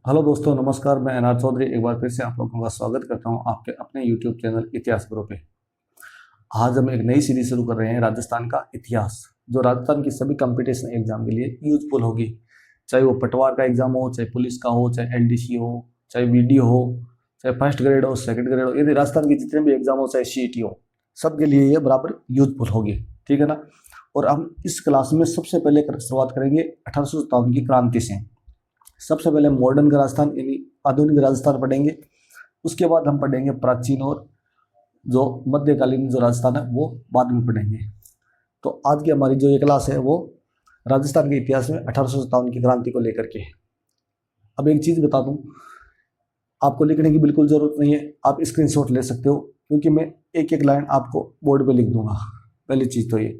Hello दोस्तों, नमस्कार। मैं एनआर चौधरी एक बार फिर से आप लोगों का स्वागत करता हूं आपके अपने यूट्यूब चैनल इतिहास ग्रुप पे। आज हम एक नई सीरीज शुरू कर रहे हैं, राजस्थान का इतिहास, जो राजस्थान की सभी कंपटीशन एग्जाम के लिए यूजफुल होगी। चाहे वो पटवार का एग्जाम हो, चाहे पुलिस का हो, चाहे एलडीसी हो, चाहे वीडियो हो, चाहे फर्स्ट ग्रेड हो, सेकंड ग्रेड हो, यदि राजस्थान के जितने भी एग्जाम हो, चाहे सीईटी हो, सबके लिए ये बराबर यूजफुल होगी। ठीक है ना। और हम इस क्लास में सबसे पहले शुरुआत करेंगे 1857 की क्रांति से। सबसे पहले मॉडर्न का राजस्थान यानी आधुनिक राजस्थान पढ़ेंगे। उसके बाद हम पढ़ेंगे प्राचीन और जो मध्यकालीन जो राजस्थान है वो बाद में पढ़ेंगे। तो आज की हमारी जो ये क्लास है वो राजस्थान के इतिहास में 1857 की क्रांति को लेकर के। अब एक चीज़ बता दूं, आपको लिखने की बिल्कुल ज़रूरत नहीं है, आप स्क्रीनशॉट ले सकते हो, क्योंकि मैं एक एक लाइन आपको बोर्ड पे लिख दूंगा। पहली चीज़ तो ये।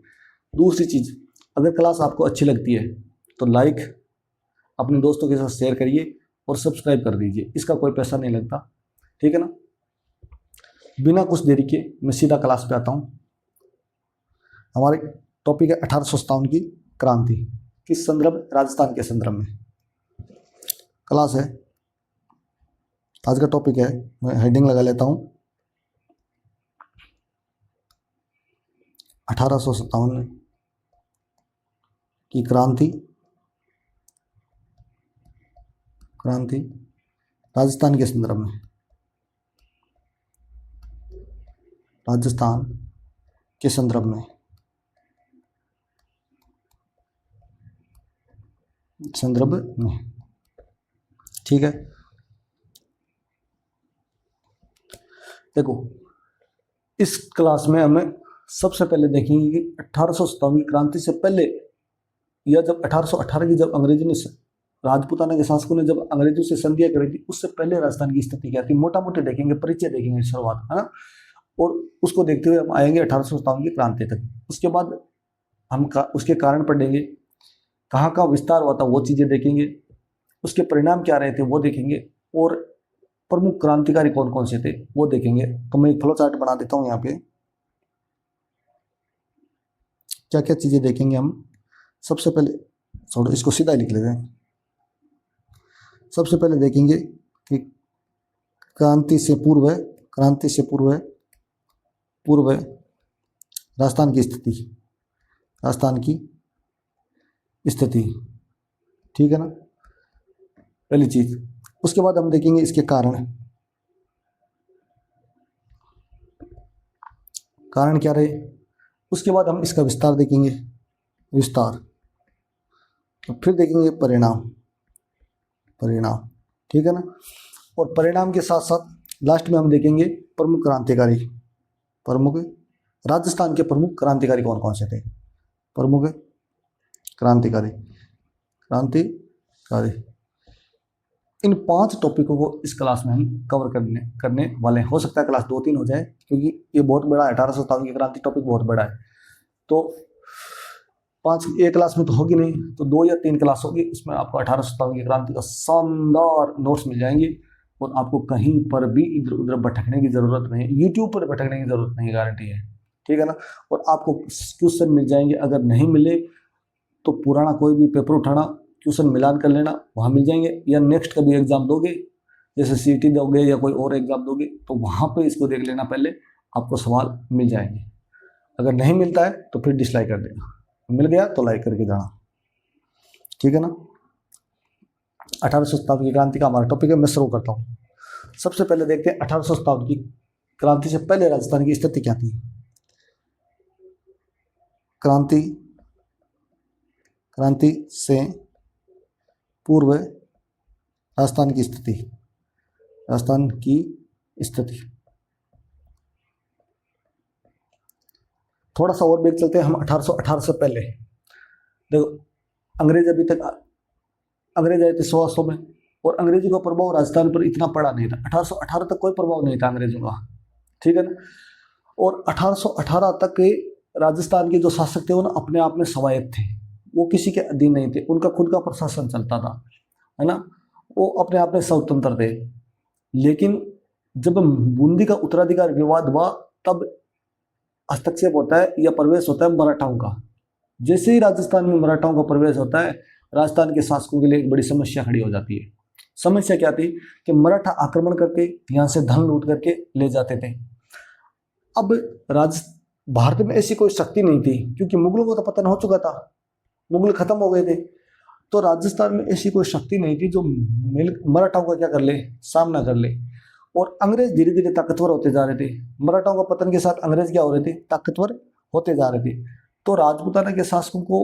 दूसरी चीज़, अगर क्लास आपको अच्छी लगती है तो लाइक अपने दोस्तों के साथ शेयर करिए और सब्सक्राइब कर दीजिए, इसका कोई पैसा नहीं लगता। ठीक है ना। बिना कुछ देरी के मैं सीधा क्लास पे आता हूँ। हमारे टॉपिक है 1857 की क्रांति। किस संदर्भ? राजस्थान के संदर्भ में क्लास है। आज का टॉपिक है, मैं हेडिंग लगा लेता हूँ, 1857 की क्रांति राजस्थान के संदर्भ में। राजस्थान के संदर्भ में ठीक है। देखो, इस क्लास में हमें सबसे पहले देखेंगे कि 1857 की क्रांति से पहले, या जब 1818 की जब अंग्रेजी ने राजपूताना के शासकों ने जब अंग्रेजों से संधियां करी थी, उससे पहले राजस्थान की स्थिति क्या थी, मोटा मोटी देखेंगे, परिचय देखेंगे शुरुआत, है ना। और उसको देखते हुए हम आएंगे 1857 की क्रांति तक। उसके बाद हम उसके कारण पढ़ेंगे, कहाँ कहाँ विस्तार हुआ था वो चीज़ें देखेंगे, उसके परिणाम क्या रहे थे वो देखेंगे, और प्रमुख क्रांतिकारी कौन कौन से थे वो देखेंगे। तो मैं एक फ्लो चार्ट बना देता हूँ यहाँ पे, क्या क्या चीज़ें देखेंगे हम। सबसे पहले छोड़ो, इसको सीधा ही लिख लेते हैं। सबसे पहले देखेंगे कि क्रांति से पूर्व राजस्थान की स्थिति। ठीक है ना, पहली चीज। उसके बाद हम देखेंगे इसके कारण क्या रहे। उसके बाद हम इसका विस्तार देखेंगे, तो फिर देखेंगे परिणाम। ठीक है ना। और परिणाम के साथ साथ लास्ट में हम देखेंगे राजस्थान के प्रमुख क्रांतिकारी कौन कौन से थे। प्रमुख क्रांतिकारी इन 5 टॉपिकों को इस क्लास में हम कवर करने वाले हैं। हो सकता है क्लास 2-3 हो जाए, क्योंकि ये बहुत बड़ा है। 1857 की क्रांति टॉपिक बहुत बड़ा है, तो 5 एक क्लास में तो होगी नहीं, तो 2 या 3 क्लास होगी। उसमें आपको 1857 की क्रांति का शानदार नोट्स मिल जाएंगे, और आपको कहीं पर भी इधर उधर भटकने की जरूरत नहीं, यूट्यूब पर भटकने की जरूरत नहीं, गारंटी है। ठीक है ना। और आपको क्वेश्चन मिल जाएंगे, अगर नहीं मिले तो पुराना कोई भी पेपर उठाना, क्वेश्चन मिलान कर लेना, वहाँ मिल जाएंगे। या नेक्स्ट कभी एग्जाम दोगे, जैसे सीईटी दोगे या कोई और एग्जाम दोगे, तो वहाँ पे इसको देख लेना, पहले आपको सवाल मिल जाएंगे। अगर नहीं मिलता है तो फिर डिसलाइक कर देना, मिल गया तो लाइक करके जाना। ठीक है ना। 1857 की क्रांति का हमारा टॉपिक है, मैं शुरू करता हूँ। सबसे पहले देखते हैं 1857 की क्रांति से पहले राजस्थान की स्थिति क्या थी। क्रांति से पूर्व राजस्थान की स्थिति। थोड़ा सा और बैक चलते हैं हम 1818 से पहले। देखो, अंग्रेज आए थे 1600 में, और अंग्रेजों का प्रभाव राजस्थान पर इतना पड़ा नहीं था। 1818 तक कोई प्रभाव नहीं था अंग्रेजों का। ठीक है ना। और 1818 तक के राजस्थान के जो शासक थे वो ना अपने आप में स्वायत्त थे, वो किसी के अधीन नहीं थे, उनका खुद का प्रशासन चलता था, है ना। वो अपने आप में स्वतंत्र थे। लेकिन जब बूंदी का उत्तराधिकार विवाद हुआ, तब हस्तक्षेप होता है या प्रवेश होता है मराठाओं का। जैसे ही राजस्थान में मराठाओं का प्रवेश होता है, राजस्थान के शासकों के लिए एक बड़ी समस्या खड़ी हो जाती है। समस्या क्या थी कि मराठा आक्रमण करके यहाँ से धन लूट करके ले जाते थे। अब भारत में ऐसी कोई शक्ति नहीं थी क्योंकि मुगलों को तो पतन हो चुका था, मुगल खत्म हो गए थे। तो राजस्थान में ऐसी कोई शक्ति नहीं थी जो मराठाओं का क्या कर ले, सामना कर ले। और अंग्रेज धीरे धीरे ताकतवर होते जा रहे थे। मराठाओं का पतन के साथ अंग्रेज क्या हो रहे थे, ताकतवर होते जा रहे थे। तो राजपूताना के शासकों को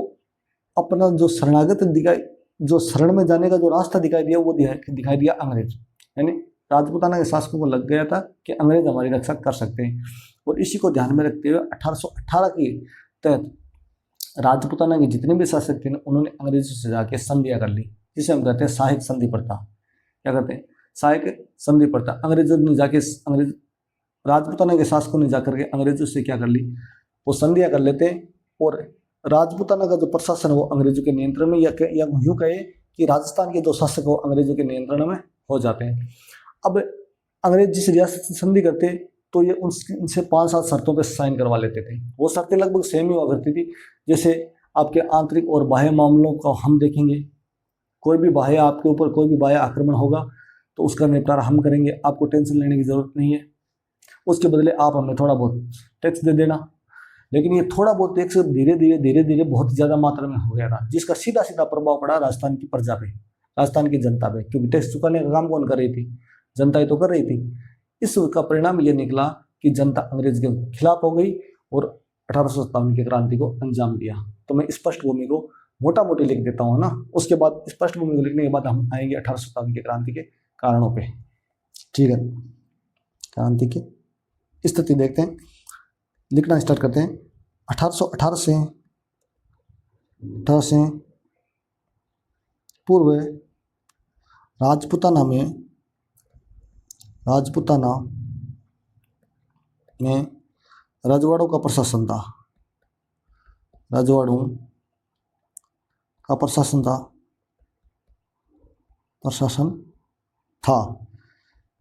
अपना जो शरणागत दिखाई, जो शरण में जाने का जो रास्ता दिखाई दिया, वो दिखाई दिया अंग्रेज। यानी राजपूताना के शासकों को लग गया था कि अंग्रेज हमारी रक्षा कर सकते हैं। और इसी को ध्यान में रखते हुए 1818 के तहत राजपूताना के जितने भी शासक थे उन्होंने अंग्रेजों से जाके संधियां कर ली, जिसे हम कहते हैं सहायक संधि प्रथा। क्या कहते हैं, सहायक संधि प्रथा। अंग्रेजों ने जाके राजपूताना के शासकों ने जाकर के अंग्रेजों से क्या कर ली, वो संधियां कर लेते हैं। और राजपूताना का जो प्रशासन है वो अंग्रेजों के नियंत्रण में, या यूँ कहे कि राजस्थान के जो शासक वो अंग्रेजों के नियंत्रण में हो जाते हैं। अब अंग्रेज जिस रियासत से संधि करते तो ये उनसे 5-7 शर्तों पे साइन करवा लेते थे। वो शर्तें लगभग सेम ही हुआ करती थी। जैसे आपके आंतरिक और बाह्य मामलों को हम देखेंगे, कोई भी बाह्य आपके ऊपर कोई भी बाह्य आक्रमण होगा तो उसका निपटारा हम करेंगे, आपको टेंशन लेने की जरूरत नहीं है। उसके बदले आप हमें थोड़ा बहुत टैक्स दे देना। लेकिन ये थोड़ा बहुत टैक्स धीरे धीरे बहुत ज़्यादा मात्रा में हो गया था, जिसका सीधा सीधा प्रभाव पड़ा राजस्थान की प्रजा पे, राजस्थान की जनता पे। क्योंकि टैक्स चुकाने का काम कौन कर रही थी, जनता ही तो कर रही थी। इसका परिणाम ये निकला कि जनता अंग्रेज के खिलाफ हो गई और 1857 की क्रांति को अंजाम दिया। तो मैं इस पृष्ठभूमि को मोटा मोटी लिख देता हूँ ना, उसके बाद इस पृष्ठभूमि को लिखने के बाद हम आएंगे 1857 की क्रांति के कारणों पे। ठीक है, क्रांति की स्थिति देखते हैं, लिखना स्टार्ट करते हैं। 1818 से पूर्व राजपूताना में रजवाड़ों का प्रशासन था। रजवाड़ों का प्रशासन था।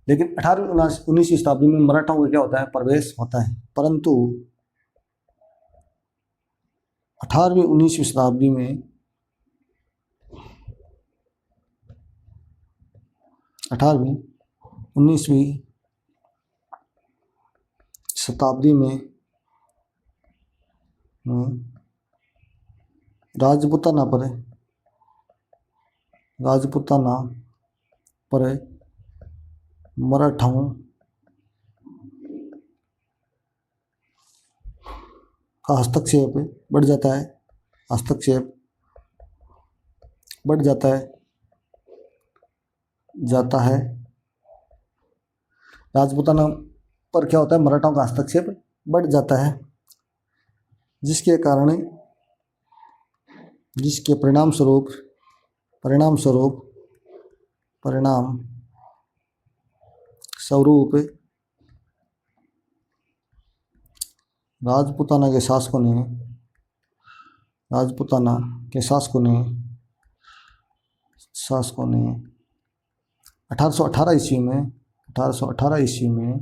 लेकिन 18वीं-19वीं शताब्दी में मराठाओं का क्या होता है, प्रवेश होता है। परंतु 18वीं-19वीं शताब्दी में 18वीं-19वीं शताब्दी में राजपूताना पर मराठाओं का हस्तक्षेप बढ़ जाता है। राजपूताना पर क्या होता है, मराठाओं का हस्तक्षेप बढ़ जाता है, जिसके परिणाम स्वरूप राजपूताना के शासकों ने 1818 ईस्वी में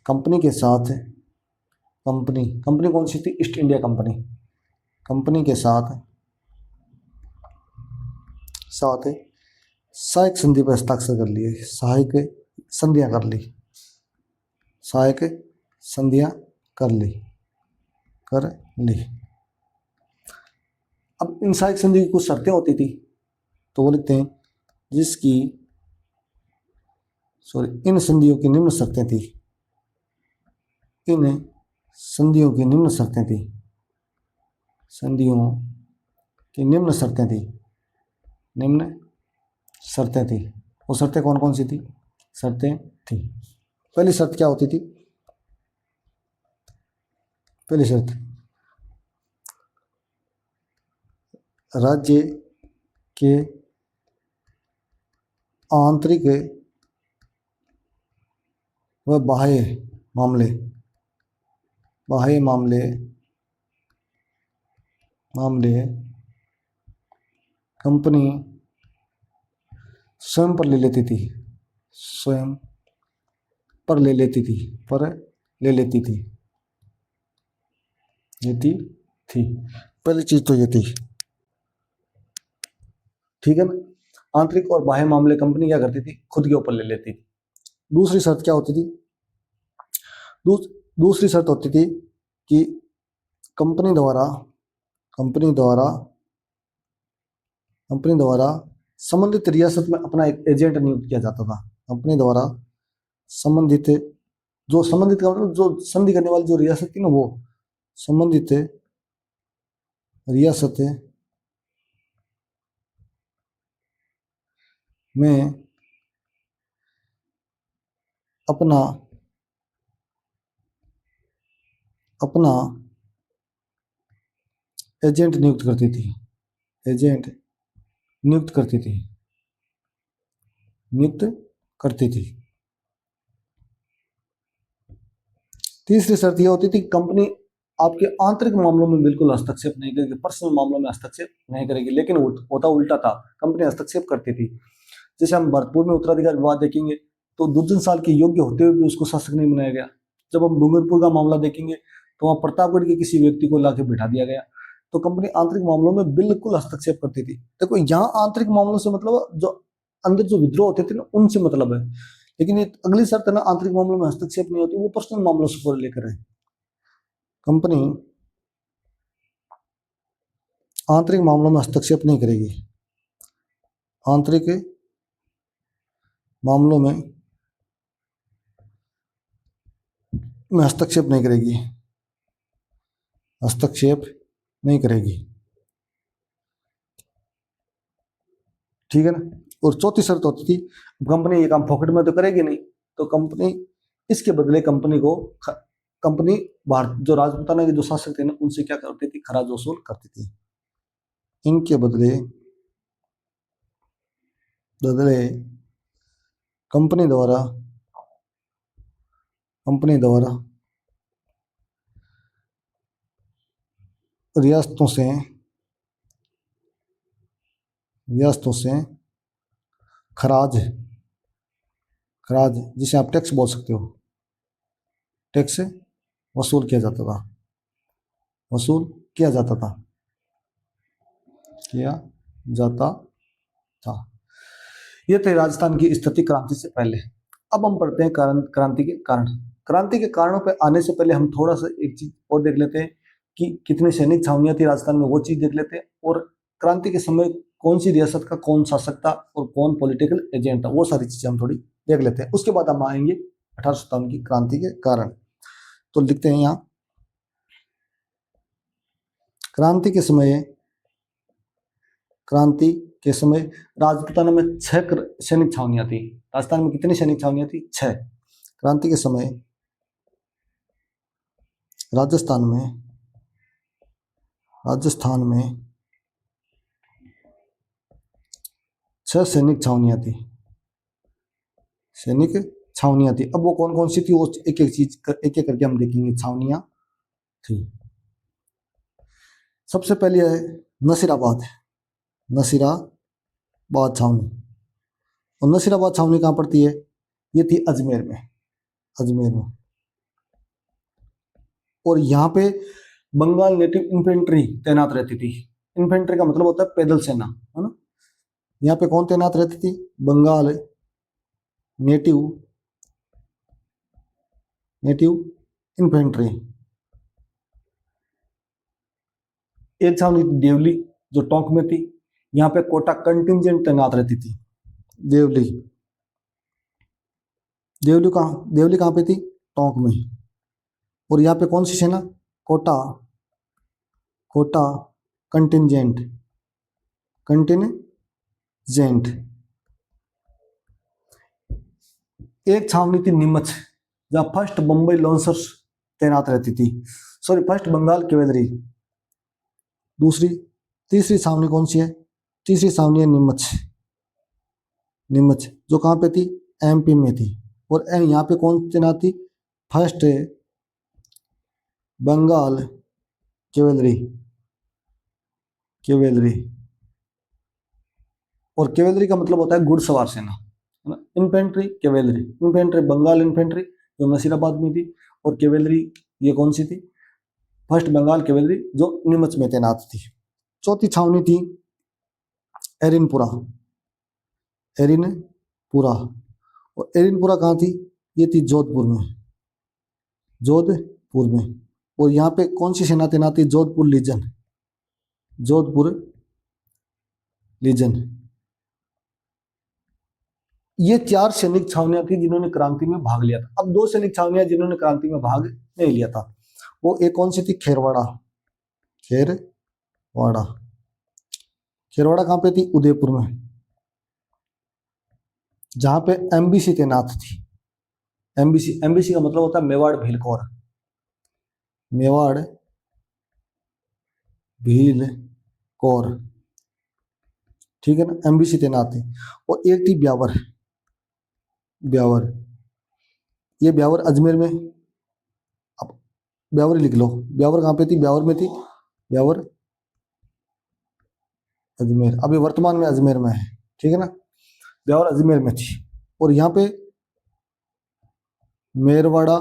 कंपनी के साथ, कंपनी कौन सी थी, ईस्ट इंडिया कंपनी के साथ सहायक संधि पर हस्ताक्षर कर लिए। सहायक संधियां कर ली। अब इन सहायक संधि की कुछ शर्तें होती थी, तो वो लिखते हैं इन संधियों की निम्न शर्तें थी। वो शर्तें कौन कौन सी थी? पहली शर्त क्या होती थी? पहली शर्त, राज्य के आंतरिक व बाह्य मामले कंपनी स्वयं पर ले लेती थी। पहली चीज तो ये थी, ठीक है ना। आंतरिक और बाह्य मामले कंपनी क्या करती थी, खुद के ऊपर ले लेती थी। दूसरी शर्त क्या होती थी, दूसरी शर्त होती थी कि कंपनी द्वारा संबंधित रियासत में अपना एक एजेंट नियुक्त किया जाता था। कंपनी द्वारा संबंधित का मतलब जो संधि करने वाली जो रियासत थी ना, वो संबंधित रियासत में अपना एजेंट नियुक्त करती थी। तीसरी शर्त यह होती थी कि कंपनी आपके आंतरिक मामलों में बिल्कुल हस्तक्षेप नहीं करेगी, पर्सनल मामलों में हस्तक्षेप नहीं करेगी। लेकिन होता उल्टा था, कंपनी हस्तक्षेप करती थी। जैसे हम भरतपुर में उत्तराधिकार विवाद देखेंगे तो दुर्जन साल के योग्य होते हुए भी उसको शासक नहीं बनाया गया। जब हम डूंगरपुर का मामला देखेंगे तो वहां प्रतापगढ़ के किसी व्यक्ति को लाके बिठा दिया गया। तो कंपनी आंतरिक मामलों में बिल्कुल हस्तक्षेप करती थी। देखो यहाँ आंतरिक मामलों से मतलब जो अंदर जो विद्रोह होते थे ना, उनसे मतलब है। लेकिन ये अगली शर्त है ना, आंतरिक मामलों में हस्तक्षेप नहीं होती, वो पर्सनल मामलों से पूरे लेकर है। कंपनी आंतरिक मामलों में हस्तक्षेप नहीं करेगी, आंतरिक मामलों में हस्तक्षेप नहीं करेगी। ठीक है ना। और चौथी शर्त होती थी, कंपनी ये काम फोकट में तो करेगी नहीं, तो कंपनी इसके बदले कंपनी भारत जो राजपूताना के जो शासक थे ना, उनसे क्या करती थी, खराज वसूल करती थी। इनके बदले कंपनी द्वारा रियासतों से खराज जिसे आप टैक्स बोल सकते हो, टैक्स वसूल किया जाता था। ये थे राजस्थान की स्थिति क्रांति से पहले। अब हम पढ़ते हैं क्रांति के कारण। क्रांति के कारणों पर आने से पहले हम थोड़ा सा एक चीज और देख लेते हैं कि कितनी सैनिक छावनियां थी राजस्थान में, वो चीज देख लेते हैं। और क्रांति के समय कौन सी रियासत का कौन शासक था और कौन पॉलिटिकल एजेंट था, वो सारी चीजें हम थोड़ी देख लेते हैं। उसके बाद हम आएंगे 1857 की क्रांति के कारण। तो लिखते हैं यहाँ, क्रांति के समय राजपूताना में 6 सैनिक छावनियां थी। राजस्थान में कितनी सैनिक छावनियां थी? 6। क्रांति के समय राजस्थान में 6 सैनिक छावनियां थी। अब वो कौन कौन सी थी, वो एक एक करके हम देखेंगे। छावनियां थी, सबसे पहले है नसीराबाद छावनी। और नसीराबाद छावनी कहाँ पड़ती है? ये थी अजमेर में। और यहाँ पे बंगाल नेटिव इन्फेंट्री तैनात रहती थी। इन्फेंट्री का मतलब होता है पैदल सेना, है ना। यहाँ पे कौन तैनात रहती थी? Bengal native infantry. एक छावनी देवली जो टोंक में थी। यहाँ पे कोटा कंटिंजेंट तैनात रहती थी। देवली कहाँ पे थी? टोंक में। और यहाँ पे कौन सी सेना? कोटा कंटिंजेंट। एक छावनी थी नीमच, जहाँ फर्स्ट बम्बई लॉन्सर्स तैनात रहती थी। First Bengal cavalry. तीसरी छावनी कौन सी है? तीसरी छावनी है नीमच, जो कहाँ पे थी? एमपी में थी। और यहाँ पे कौन तैनात थी? First Bengal cavalry. और कैवेलरी का मतलब होता है घुड़सवार सेना। Infantry, cavalry. Infantry Bengal infantry जो नसीराबाद में थी, और कैवेलरी ये कौन सी थी? फर्स्ट बंगाल कैवेलरी जो नीमच में तैनात थी। चौथी छावनी थी एरिनपुरा। एरिनपुरा। और एरिनपुरा कहाँ थी? ये थी जोधपुर में, जोधपुर में। और यहाँ पे कौन सी सेना तैनात थी? Jodhpur legion, Jodhpur legion. ये 4 सैनिक छावनियां थी जिन्होंने क्रांति में भाग लिया था। अब 2 सैनिक छावनियां जिन्होंने क्रांति में भाग नहीं लिया था, वो एक कौन सी थी? खेरवाड़ा, खेरवाड़ा। खेरवाड़ा कहाँ पे थी? उदयपुर में, जहां पे एमबीसी तैनात थी। एमबीसी, एमबीसी का मतलब होता है मेवाड़ भील कौर, मेवाड़ भील कौर, ठीक है ना, एमबीसी तैनात थी। और एक थी ब्यावर, ब्यावर। ये ब्यावर अजमेर में, अब ब्यावर लिख लो। ब्यावर कहाँ पे थी? ब्यावर में थी, ब्यावर अजमेर, अभी वर्तमान में अजमेर में है, ठीक है ना। ब्यावर अजमेर में थी। और यहाँ पे मेरवाड़ा,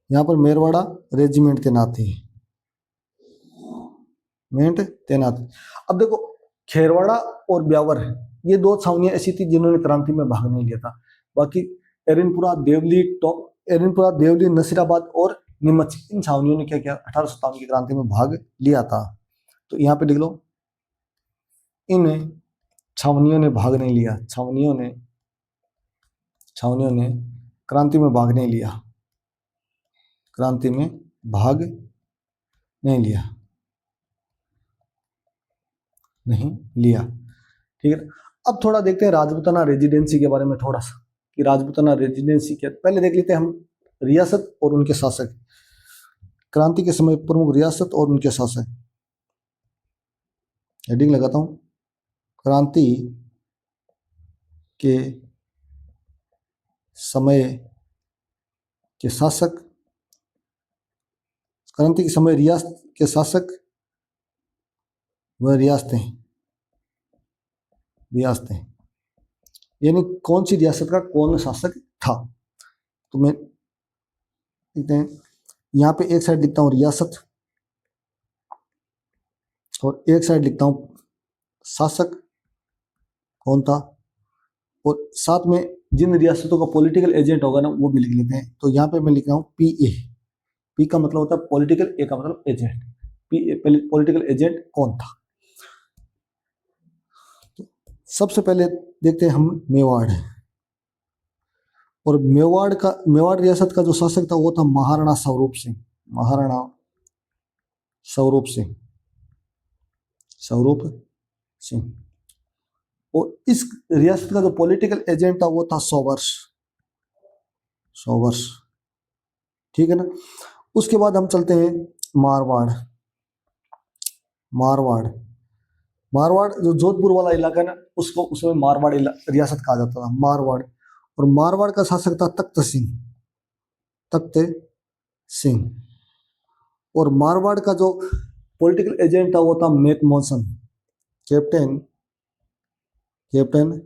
यहाँ पर मेरवाड़ा रेजिमेंट तैनात थी, मेंट तैनात। अब देखो, खेरवाड़ा और ब्यावर, ये 2 छावनियां ऐसी थी जिन्होंने क्रांति में भाग नहीं लिया था। बाकी एरिनपुरा, देवली, एरिनपुरा, देवली, नसीराबाद और नीमच, इन छावनियों ने क्या किया? 1857 की क्रांति में भाग लिया था। तो यहाँ पे लिख लो, इन छावनियों ने भाग नहीं लिया, छावनियों ने क्रांति में भाग नहीं लिया, क्रांति में भाग नहीं लिया, नहीं लिया, ठीक है। अब थोड़ा देखते हैं राजपूताना रेजिडेंसी के बारे में थोड़ा सा, कि राजपूताना रेजिडेंसी क्या। पहले देख लेते हैं हम रियासत और उनके शासक। क्रांति के समय प्रमुख रियासत और उनके शासक। हेडिंग लगाता हूं, क्रांति के समय के शासक, क्रांति के समय रियासत के शासक व रियासतें, रियासतें यानी कौन सी रियासत का कौन शासक था। तो मैं लिखते हैं, यहाँ पे एक साइड लिखता हूँ रियासत और एक साइड लिखता हूँ शासक कौन था, और साथ में जिन रियासतों का पॉलिटिकल एजेंट होगा ना वो भी लिख लेते हैं। तो यहाँ पे मैं लिख रहा हूँ PA, P का मतलब होता है पॉलिटिकल, A का मतलब एजेंट। PA पॉलिटिकल एजेंट कौन था। तो सबसे पहले देखते हैं हम मेवाड़, और मेवाड़ रियासत का जो शासक था वो था महाराणा स्वरूप सिंह, महाराणा स्वरूप सिंह, स्वरूप सिंह। और इस रियासत का जो पॉलिटिकल एजेंट था वो था सोवर्स, सोवर्स, ठीक है ना। उसके बाद हम चलते हैं मारवाड़, मारवाड़, मारवाड़ जो जोधपुर वाला इलाका है ना, उसको उसमें मारवाड़ रियासत कहा जाता था, मारवाड़। और मारवाड़ का शासक था तख्त सिंह, तख्त सिंह। और मारवाड़ का जो पॉलिटिकल एजेंट था वो था मैकमोहन, कैप्टन, कैप्टन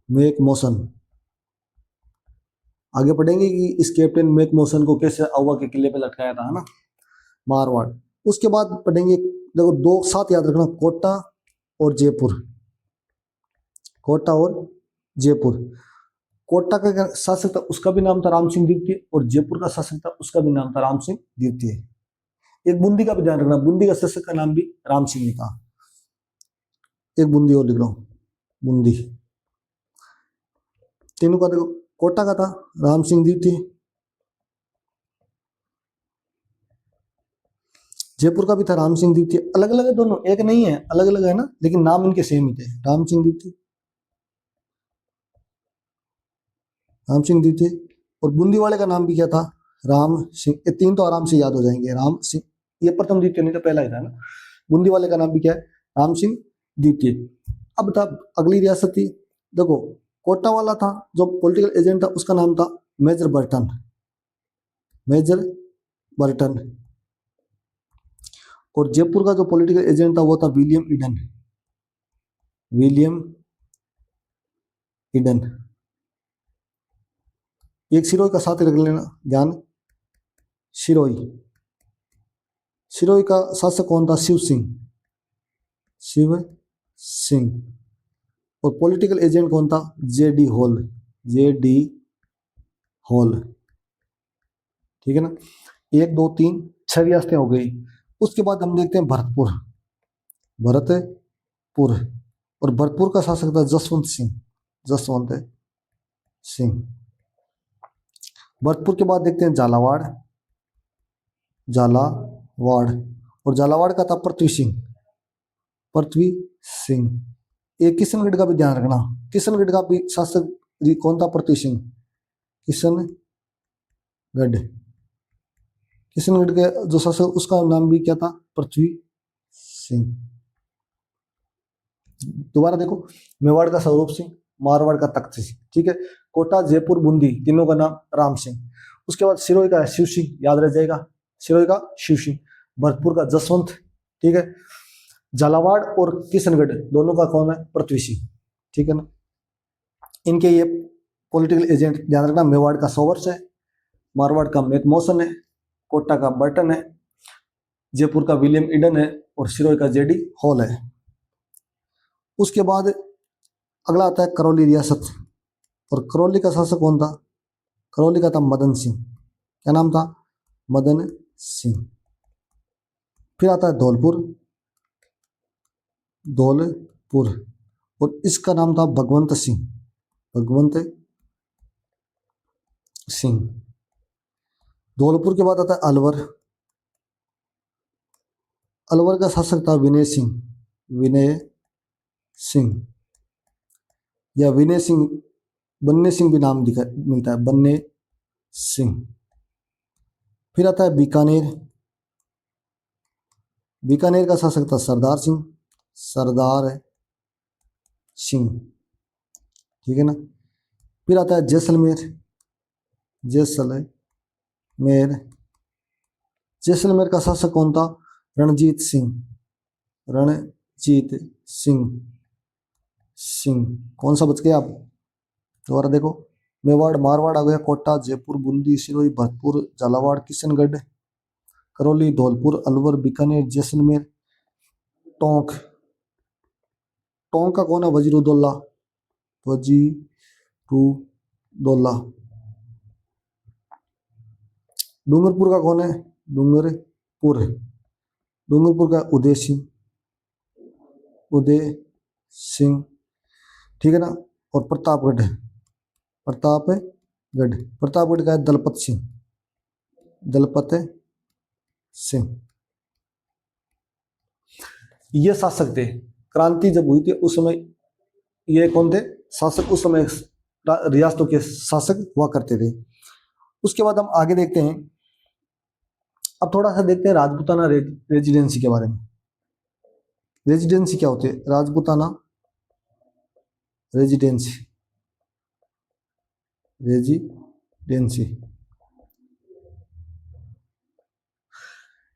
मैकमोहन। आगे पढ़ेंगे कि इस कैप्टन मैकमोहन को कैसे अव्वा के किले पे लटकाया था, है ना, मारवाड़। उसके बाद पढ़ेंगे, देखो 2 साथ याद रखना, कोटा और जयपुर, कोटा और जयपुर। कोटा का शासक था उसका भी नाम था राम सिंह द्वितीय, और जयपुर का शासक था उसका भी नाम था राम सिंह द्वितीय। एक बूंदी का भी ध्यान रखना, बूंदी का शासक का नाम भी राम सिंह ही था। एक बूंदी और लिख लो, बूंदी। तीनों का देखो, कोटा का था राम सिंह द्वितीय, जयपुर का भी था राम सिंह द्वितीय। अलग अलग है दोनों, एक नहीं है, अलग अलग है ना, लेकिन नाम इनके सेम ही थे, राम सिंह द्वितीय, राम सिंह द्वितीय। और बूंदी वाले का नाम भी क्या था? राम सिंह। ये 3 तो आराम से याद हो जाएंगे, राम सिंह, ये प्रथम द्वितीय नहीं तो पहला ही था ना। बूंदी वाले का नाम भी क्या है? राम सिंह द्वितीय। अब था अगली रियासत थी, देखो कोटा वाला था जो पॉलिटिकल एजेंट था उसका नाम था मेजर बर्टन, मेजर बर्टन। और जयपुर का जो पॉलिटिकल एजेंट था वो था विलियम ईडन, विलियम ईडन। एक सिरोही का साथ रख लेना ध्यान, सिरोही, सिरोही का शासक कौन था? शिव सिंह, शिव सिंह। और पॉलिटिकल एजेंट कौन था? JD Hall, JD Hall. ठीक है ना, 1 2 3 6 रियासतें हो गई। उसके बाद हम देखते हैं भरतपुर, भरतपुर। और भरतपुर का शासक था जसवंत सिंह, जसवंत सिंह। भरतपुर के बाद देखते हैं झालावाड़, झालावाड़। और झालावाड़ का था पृथ्वी सिंह, पृथ्वी सिंह। एक किशनगढ़ का भी ध्यान रखना, किशनगढ़ का भी शासक कौन था? पृथ्वी सिंह, किशनगढ़। किशनगढ़ के जो शासक उसका नाम भी क्या था? पृथ्वी सिंह। दोबारा देखो, मेवाड़ का स्वरूप सिंह, मारवाड़ का तख्त सिंह। ठीक है, कोटा, जयपुर, बूंदी तीनों का नाम राम सिंह। उसके बाद सिरोही का शिव सिंह, याद रह जाएगा, सिरोही का शिव सिंह। भरतपुर का जसवंत। ठीक है, झालावाड़ और किशनगढ़ दोनों का कौन है? पृथ्वी सिंह। ठीक है ना, इनके ये पॉलिटिकल एजेंट ध्यान रखना। मेवाड़ का सोवर्स है, मारवाड़ का मैकमोसन है, कोटा का बर्टन है, जयपुर का विलियम ईडन है और सिरोही का जेडी हॉल है। उसके बाद अगला आता है करौली रियासत। और करौली का शासक कौन था? करौली का था मदन सिंह। क्या नाम था? मदन सिंह। फिर आता है धौलपुर, धौलपुर। और इसका नाम था भगवंत सिंह, भगवंत सिंह। धौलपुर के बाद आता है अलवर, अलवर का शासक था विनय सिंह, विनय सिंह या विनय सिंह, बन्ने सिंह भी नाम दिखा मिलता है, बन्ने सिंह। फिर आता है बीकानेर, बीकानेर का शासक था सरदार सिंह, सरदार सिंह। ठीक है ना, फिर आता है जैसलमेर, जैसलमेर। जैसलमेर का शासक कौन था? रणजीत सिंह, रणजीत सिंह, सिंह। कौन सा बच गया आप? दोबारा देखो, मेवाड़, मारवाड़ आ गया, कोटा, जयपुर, बूंदी, सिरोही, भरतपुर, झालावाड़, किशनगढ़, करौली, धौलपुर, अलवर, बीकानेर, जैसलमेर, टोंक। टोंक का कौन है? वजीरुद्दौला, वजीरुद्दौला। डूंगरपुर का कौन है? डूंगरपुर, डूंगरपुर का उदय सिंह, उदय सिंह। ठीक है ना, और प्रतापगढ़, प्रतापगढ़, प्रतापगढ़ का है दलपत सिंह, दलपत सिंह। ये शासक थे। क्रांति जब हुई थी उस समय ये कौन थे? शासक। उस समय रियासतों के शासक हुआ करते थे। उसके बाद हम आगे देखते हैं, अब थोड़ा सा देखते हैं राजपूताना रेजिडेंसी के बारे में। रेजिडेंसी क्या होती है? Rajputana residency, residency.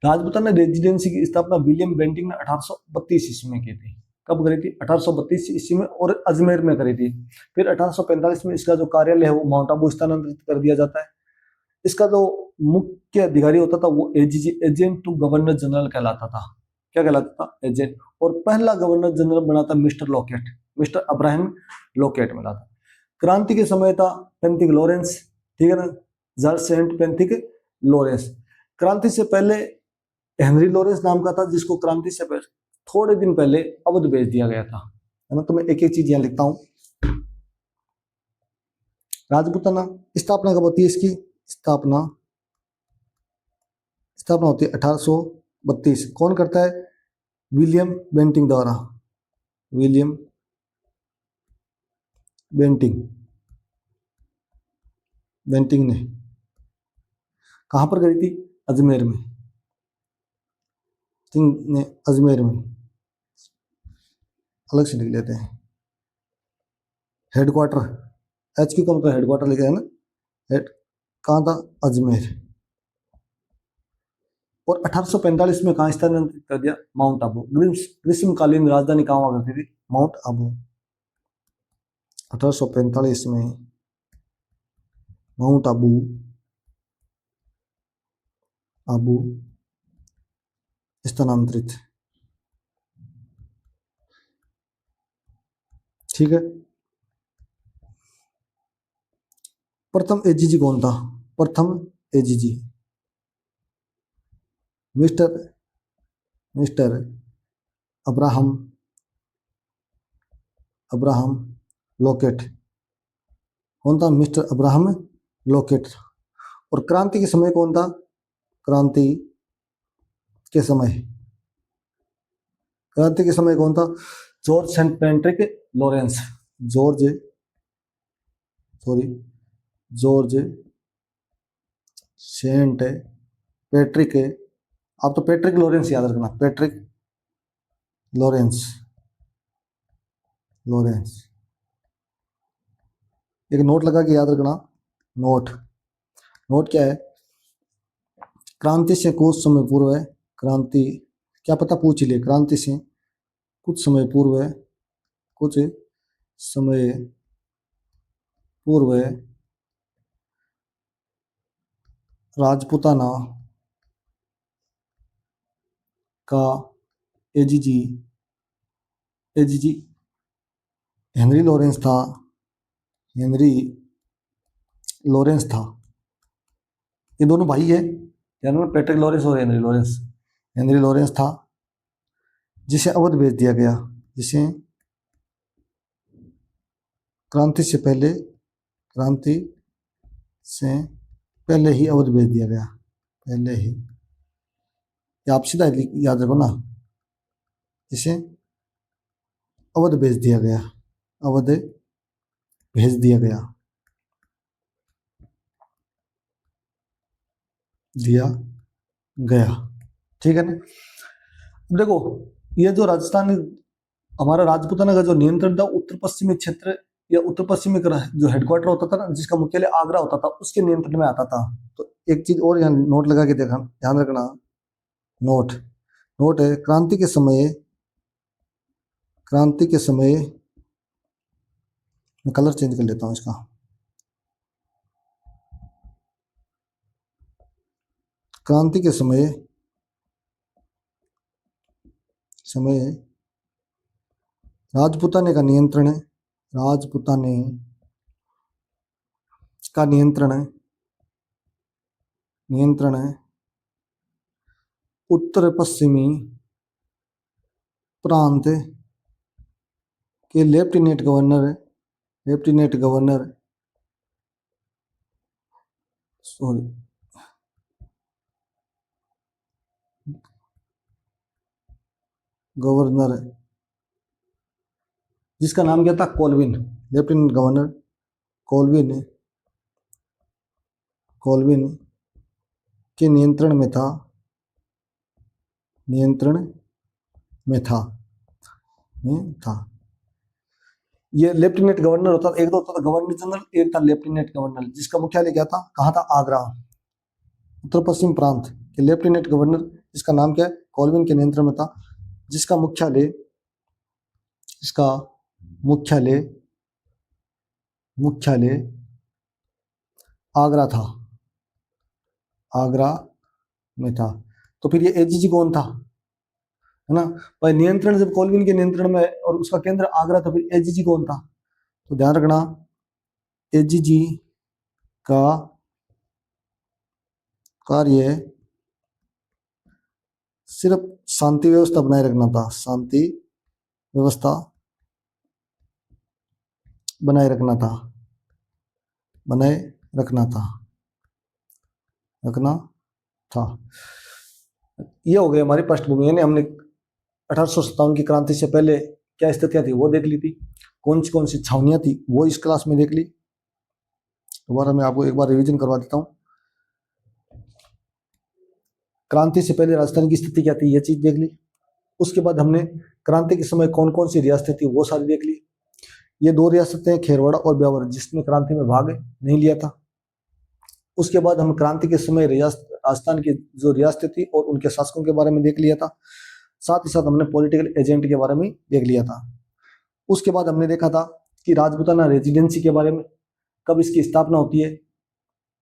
Rajputana residency की स्थापना विलियम बेंटिंग ने 1832 ईस्वी में की थी। कब करी थी? 1832 ईस्वी में, और अजमेर में करी थी। फिर 1845 में इसका जो कार्यालय है वो माउंट आबू स्थानांतरित कर दिया जाता है। इसका जो मुख्य अधिकारी होता था वो एजेंट टू गवर्नर जनरल कहलाता था। क्या कहलाता था? एजेंट। और पहला गवर्नर जनरल बना था mister locket, mister Abraham locket मिला था। क्रांति के समय था पेंथिक लॉरेंस। ठीक है ना, जॉर्ज सेंट पेंथिक लॉरेंस। क्रांति से पहले हेनरी लॉरेंस नाम का था, जिसको क्रांति से पहले थोड़े दिन पहले अवध भेज दिया गया था, है ना। तो मैं एक एक चीज यहां लिखता हूं। राजपूताना स्थापना कब होती है? इसकी स्थापना होती है 1832। कौन करता है? विलियम बेंटिंग द्वारा, विलियम बेंटिंग, बेंटिंग ने। कहां पर करी थी? अजमेर में, सिंह ने अजमेर में। अलग से लिख लेते हैं, हेडक्वार्टर, HQ का मतलब हेडक्वार्टर लिखा है ना। हेड कहाँ था? अजमेर। और 1845 में कहाँ स्थानांतरित कर दिया? माउंट आबू। ग्रीष्मकालीन राजधानी कहाँ हुआ करती थी? माउंट आबू। 1845 में माउंट आबू, आबू स्थानांतरित। ठीक है। प्रथम एजीजी कौन था? प्रथम AGG mister mister Abraham Abraham locket. कौन था? Mister Abraham locket. और क्रांति के समय कौन था? क्रांति के समय क्रांति के समय कौन था? George Saint Patrick Lawrence. George Saint Patrick, आप तो पैट्रिक लॉरेंस याद रखना, पैट्रिक लॉरेंस। एक नोट लगा के याद रखना। नोट क्या है? क्रांति से कुछ समय पूर्व है, क्रांति क्या पता पूछ लिए, क्रांति से कुछ समय पूर्व है, कुछ समय पूर्व राजपूताना का एजीजी हेनरी लॉरेंस था। ये दोनों भाई है, पैट्रिक लॉरेंस और हेनरी लॉरेंस था, जिसे अवध भेज दिया गया, जिसे क्रांति से पहले ही अवध भेज दिया गया। पहले ही, आप सीधा याद रखो ना, जिसे अवध भेज दिया गया, अवध भेज दिया गया, ठीक है ना। अब देखो, ये जो राजस्थान, हमारा राजपूताना का जो नियंत्रण था उत्तर पश्चिमी क्षेत्र या उत्तर पश्चिमी जो हेडक्वार्टर होता था ना, जिसका मुख्यालय आगरा होता था, उसके नियंत्रण में आता था। तो एक चीज और यहाँ नोट लगा के देखा, ध्यान रखना। नोट है, क्रांति के समय मैं कलर चेंज कर लेता हूं इसका। क्रांति के समय राजपूताने का नियंत्रण है उत्तर पश्चिमी प्रांत के लेफ्टिनेंट गवर्नर, जिसका नाम क्या था? कोलविन। लेफ्टिनेंट गवर्नर कोलविन के नियंत्रण में था। ये लेफ्टिनेंट गवर्नर होता था, एक तो होता था गवर्नर जनरल, एक था लेफ्टिनेंट गवर्नर, जिसका मुख्यालय क्या था? कहाँ था? आगरा, उत्तर पश्चिम प्रांत के लेफ्टिनेंट गवर्नर, जिसका नाम क्या है? कोलविन के नियंत्रण में था, जिसका मुख्यालय आगरा में था। तो फिर ये एजीजी कौन था, है ना भाई? नियंत्रण जब कोलविन के नियंत्रण में और उसका केंद्र आगरा, तो फिर एजीजी कौन था? तो ध्यान रखना, एजीजी का कार्य सिर्फ शांति व्यवस्था बनाए रखना था। शांति व्यवस्था बनाए रखना था। ये हो गई हमारी पृष्ठभूमि, यानी हमने 1857 की क्रांति से पहले क्या स्थितियां थी वो देख ली थी, कौन सी छावनियां थी वो इस क्लास में देख ली। दोबारा मैं आपको एक बार रिवीजन करवा देता हूँ। क्रांति से पहले राजस्थान की स्थिति क्या थी, ये चीज देख ली। उसके बाद हमने क्रांति के समय कौन कौन सी रियासतें थी वो सारी देख ली। ये 2 रियासतें खेरवाड़ा और ब्यावर, जिसमें क्रांति में भाग नहीं लिया था। उसके बाद हम क्रांति के समय राजस्थान की जो रियासतें थी और उनके शासकों के बारे में देख लिया था। साथ ही साथ हमने पॉलिटिकल एजेंट के बारे में देख लिया था। उसके बाद हमने देखा था कि राजपूताना रेजिडेंसी के बारे में, कब इसकी स्थापना होती है,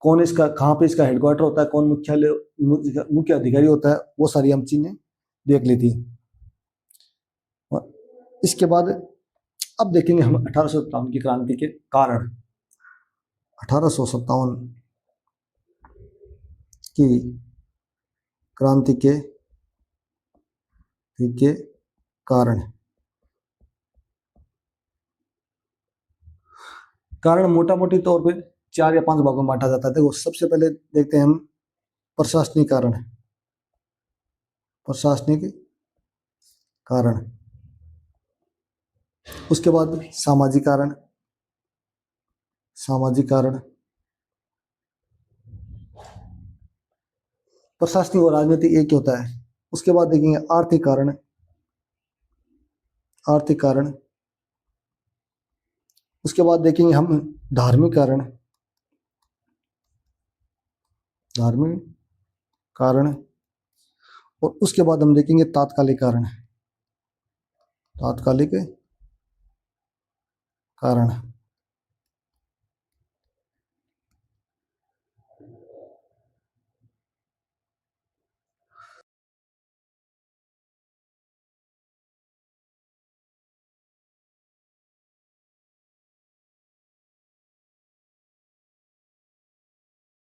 कौन इसका, कहाँ पे इसका हेडक्वार्टर होता है, कौन मुख्य अधिकारी होता है, वो सारी हम चीजें देख ली थी। इसके बाद अब देखेंगे हम 1857 की क्रांति के कारण। 1857 की क्रांति के कारण मोटा मोटी तौर पे 4 या 5 भागों में बांटा जाता है। देखो सबसे पहले देखते हैं हम प्रशासनिक कारण। प्रशासनिक कारण, उसके बाद सामाजिक कारण। सामाजिक कारण, प्रशासनिक और राजनीतिक एक ही होता है। उसके बाद देखेंगे आर्थिक कारण। आर्थिक कारण, उसके बाद देखेंगे हम धार्मिक कारण। धार्मिक कारण, और उसके बाद हम देखेंगे तात्कालिक कारण। तात्कालिक कारण।